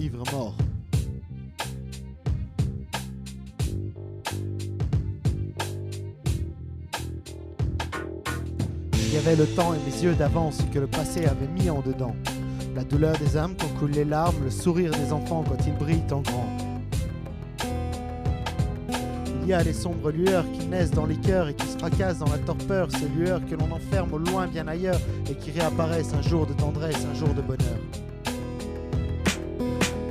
Ivre mort. Il y avait le temps et mes yeux d'avance que le passé avait mis en dedans. La douleur des âmes quand coulent les larmes, le sourire des enfants quand ils brillent en grand. Il y a les sombres lueurs qui naissent dans les cœurs et qui se fracassent dans la torpeur, ces lueurs que l'on enferme au loin bien ailleurs et qui réapparaissent un jour de tendresse, un jour de bonheur.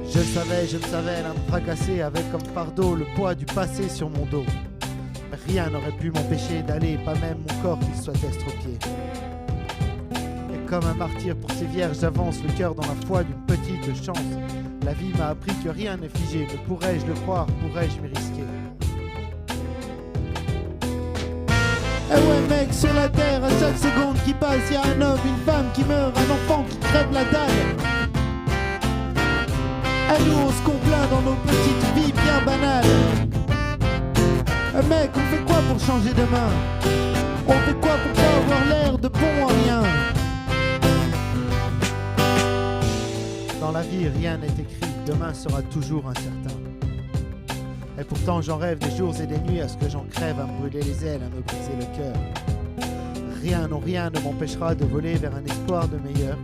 Je le savais, l'âme fracassée avait comme fardeau le poids du passé sur mon dos. Mais rien n'aurait pu m'empêcher d'aller, pas même mon corps qu'il soit estropié. Et comme un martyr pour ces vierges, j'avance le cœur dans la foi d'une petite chance. La vie m'a appris que rien n'est figé, mais pourrais-je le croire, pourrais-je m'y risquer? Eh ouais mec, sur la terre, à chaque seconde qui passe, y a un homme, une femme qui meurt, un enfant qui crève la dalle. À nous on se complaint dans nos petites vies bien banales. Mec, on fait quoi pour changer demain? On fait quoi pour pas avoir l'air de bon en rien? Dans la vie, rien n'est écrit, demain sera toujours incertain. Et pourtant j'en rêve des jours et des nuits à ce que j'en crève, à me brûler les ailes, à me briser le cœur. Rien, non rien ne m'empêchera de voler vers un espoir de meilleur.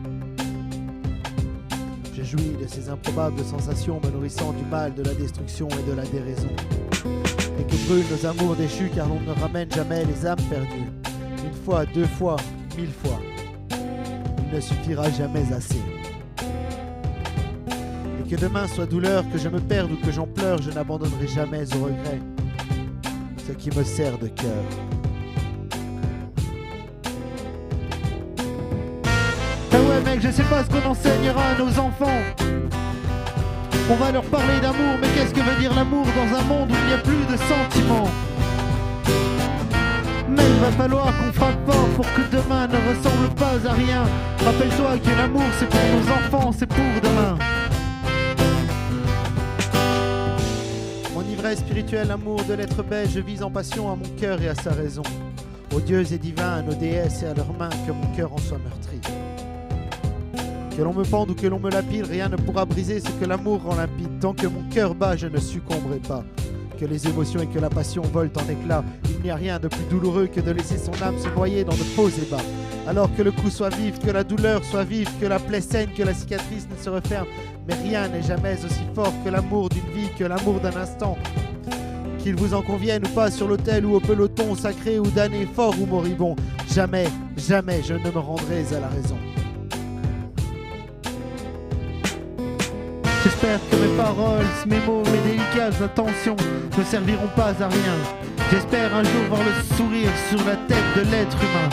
Je jouis de ces improbables sensations me nourrissant du mal, de la destruction et de la déraison. Et que brûlent nos amours déchus car l'on ne ramène jamais les âmes perdues. Une fois, deux fois, 1000 fois. Il ne suffira jamais assez. Et que demain soit douleur, que je me perde ou que j'en pleure, je n'abandonnerai jamais au regret ce qui me sert de cœur. Ah ouais mec, je sais pas ce qu'on enseignera à nos enfants. On va leur parler d'amour, mais qu'est-ce que veut dire l'amour dans un monde où il n'y a plus de sentiments? Mais il va falloir qu'on frappe fort pour que demain ne ressemble pas à rien. Rappelle-toi que l'amour c'est pour nos enfants, c'est pour demain. Mon ivresse spirituelle, amour de l'être bête, je vise en passion à mon cœur et à sa raison. Aux dieux et divins, à nos déesses et à leurs mains, que mon cœur en soit meurtri. Que l'on me pende ou que l'on me lapide, rien ne pourra briser ce que l'amour rend limpide. Tant que mon cœur bat, je ne succomberai pas. Que les émotions et que la passion volent en éclats. Il n'y a rien de plus douloureux que de laisser son âme se noyer dans de faux ébats. Alors que le coup soit vif, que la douleur soit vive, que la plaie saigne, que la cicatrice ne se referme. Mais rien n'est jamais aussi fort que l'amour d'une vie, que l'amour d'un instant. Qu'il vous en convienne ou pas, sur l'autel ou au peloton, sacré ou damné, fort ou moribond. Jamais, jamais je ne me rendrai à la raison. J'espère que mes paroles, mes mots, mes délicates intentions ne serviront pas à rien. J'espère un jour voir le sourire sur la tête de l'être humain.